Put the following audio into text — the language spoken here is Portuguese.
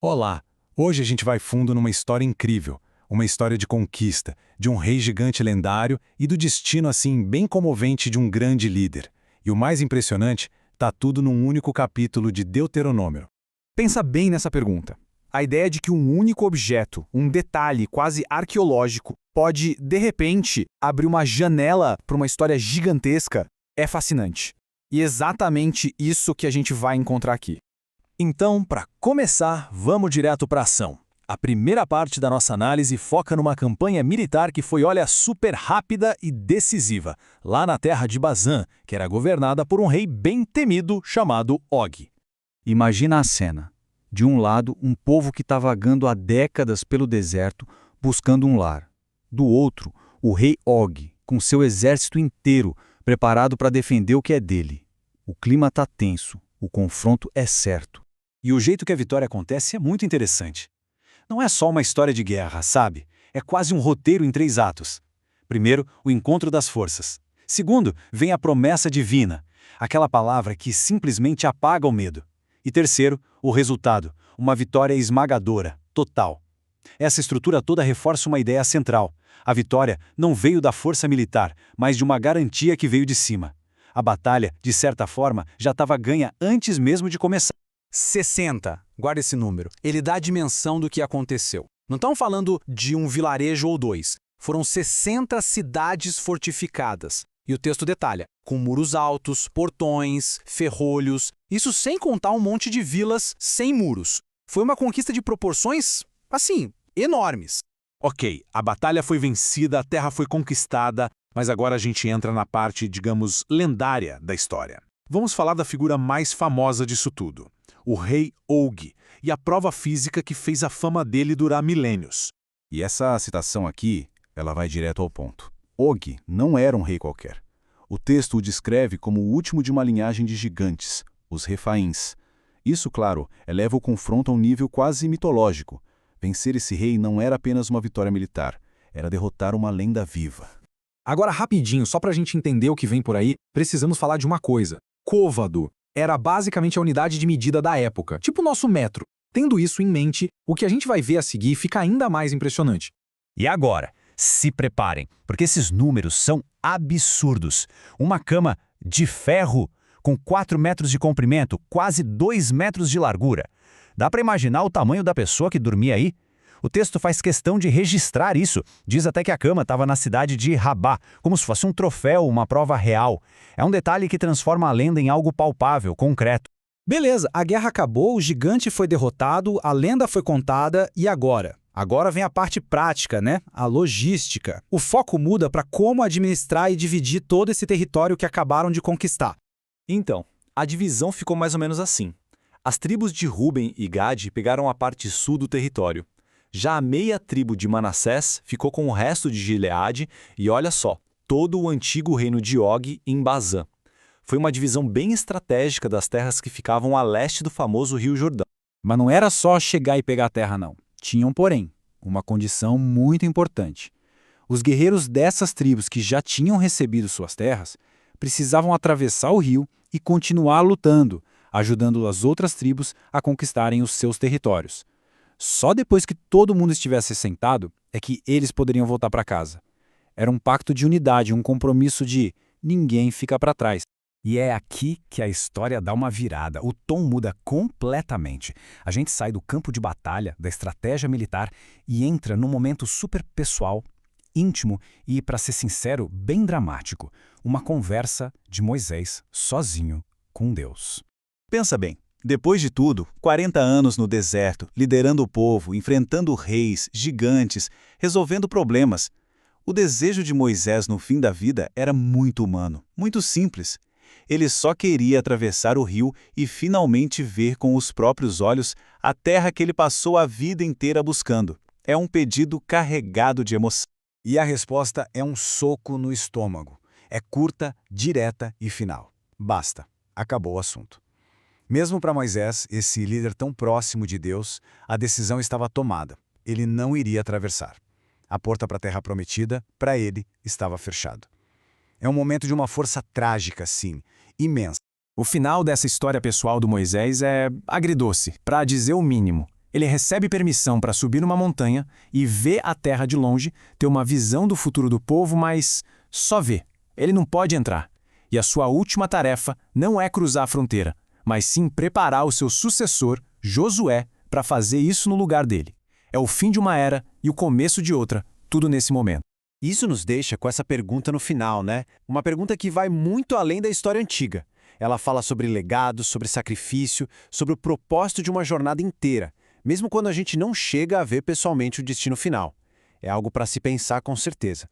Olá! Hoje a gente vai fundo numa história incrível, uma história de conquista, de um rei gigante lendário e do destino assim bem comovente de um grande líder. E o mais impressionante, tá tudo num único capítulo de Deuteronômio. Pensa bem nessa pergunta. A ideia de que um único objeto, um detalhe quase arqueológico, pode, de repente, abrir uma janela para uma história gigantesca é fascinante. E exatamente isso que a gente vai encontrar aqui. Então, para começar, vamos direto para a ação. A primeira parte da nossa análise foca numa campanha militar que foi, super rápida e decisiva, lá na terra de Bazã, que era governada por um rei bem temido chamado Og. Imagina a cena. De um lado, um povo que está vagando há décadas pelo deserto, buscando um lar. Do outro, o rei Og, com seu exército inteiro, preparado para defender o que é dele. O clima está tenso, o confronto é certo. E o jeito que a vitória acontece é muito interessante. Não é só uma história de guerra, sabe? É quase um roteiro em 3 atos. Primeiro, o encontro das forças. Segundo, vem a promessa divina, aquela palavra que simplesmente apaga o medo. E terceiro, o resultado, uma vitória esmagadora, total. Essa estrutura toda reforça uma ideia central. A vitória não veio da força militar, mas de uma garantia que veio de cima. A batalha, de certa forma, já estava ganha antes mesmo de começar. 60. Guarda esse número. Ele dá a dimensão do que aconteceu. Não estamos falando de um vilarejo ou 2. Foram 60 cidades fortificadas. E o texto detalha, com muros altos, portões, ferrolhos, isso sem contar um monte de vilas sem muros. Foi uma conquista de proporções, assim, enormes. Ok, a batalha foi vencida, a terra foi conquistada, mas agora a gente entra na parte, digamos, lendária da história. Vamos falar da figura mais famosa disso tudo, o rei Og, e a prova física que fez a fama dele durar milênios. E essa citação aqui, ela vai direto ao ponto. Og não era um rei qualquer. O texto o descreve como o último de uma linhagem de gigantes, os Refaíns. Isso, claro, eleva o confronto a um nível quase mitológico. Vencer esse rei não era apenas uma vitória militar, era derrotar uma lenda viva. Agora, rapidinho, só para a gente entender o que vem por aí, precisamos falar de uma coisa. Côvado era basicamente a unidade de medida da época, tipo o nosso metro. Tendo isso em mente, o que a gente vai ver a seguir fica ainda mais impressionante. E agora, se preparem, porque esses números são absurdos. Uma cama de ferro com 4 metros de comprimento, quase 2 metros de largura. Dá para imaginar o tamanho da pessoa que dormia aí? O texto faz questão de registrar isso. Diz até que a cama estava na cidade de Rabá, como se fosse um troféu, uma prova real. É um detalhe que transforma a lenda em algo palpável, concreto. Beleza, a guerra acabou, o gigante foi derrotado, a lenda foi contada, e agora? Agora vem a parte prática, né? A logística. O foco muda para como administrar e dividir todo esse território que acabaram de conquistar. Então, a divisão ficou mais ou menos assim. As tribos de Ruben e Gade pegaram a parte sul do território. Já a meia tribo de Manassés ficou com o resto de Gileade e, olha só, todo o antigo reino de Og em Bazã. Foi uma divisão bem estratégica das terras que ficavam a leste do famoso Rio Jordão. Mas não era só chegar e pegar a terra, não. Tinham, porém, uma condição muito importante. Os guerreiros dessas tribos que já tinham recebido suas terras precisavam atravessar o rio e continuar lutando, ajudando as outras tribos a conquistarem os seus territórios. Só depois que todo mundo estivesse assentado é que eles poderiam voltar para casa. Era um pacto de unidade, um compromisso de ninguém fica para trás. E é aqui que a história dá uma virada, o tom muda completamente. A gente sai do campo de batalha, da estratégia militar e entra num momento super pessoal, íntimo e, para ser sincero, bem dramático. Uma conversa de Moisés sozinho com Deus. Pensa bem, depois de tudo, 40 anos no deserto, liderando o povo, enfrentando reis, gigantes, resolvendo problemas. O desejo de Moisés no fim da vida era muito humano, muito simples. Ele só queria atravessar o rio e finalmente ver com os próprios olhos a terra que ele passou a vida inteira buscando. É um pedido carregado de emoção. E a resposta é um soco no estômago. É curta, direta e final. Basta. Acabou o assunto. Mesmo para Moisés, esse líder tão próximo de Deus, a decisão estava tomada. Ele não iria atravessar. A porta para a Terra Prometida, para ele, estava fechada. É um momento de uma força trágica, sim, imensa. O final dessa história pessoal do Moisés é agridoce, para dizer o mínimo. Ele recebe permissão para subir numa montanha e ver a terra de longe, ter uma visão do futuro do povo, mas só vê. Ele não pode entrar. E a sua última tarefa não é cruzar a fronteira, mas sim preparar o seu sucessor, Josué, para fazer isso no lugar dele. É o fim de uma era e o começo de outra, tudo nesse momento. Isso nos deixa com essa pergunta no final, né? Uma pergunta que vai muito além da história antiga. Ela fala sobre legado, sobre sacrifício, sobre o propósito de uma jornada inteira, mesmo quando a gente não chega a ver pessoalmente o destino final. É algo para se pensar com certeza.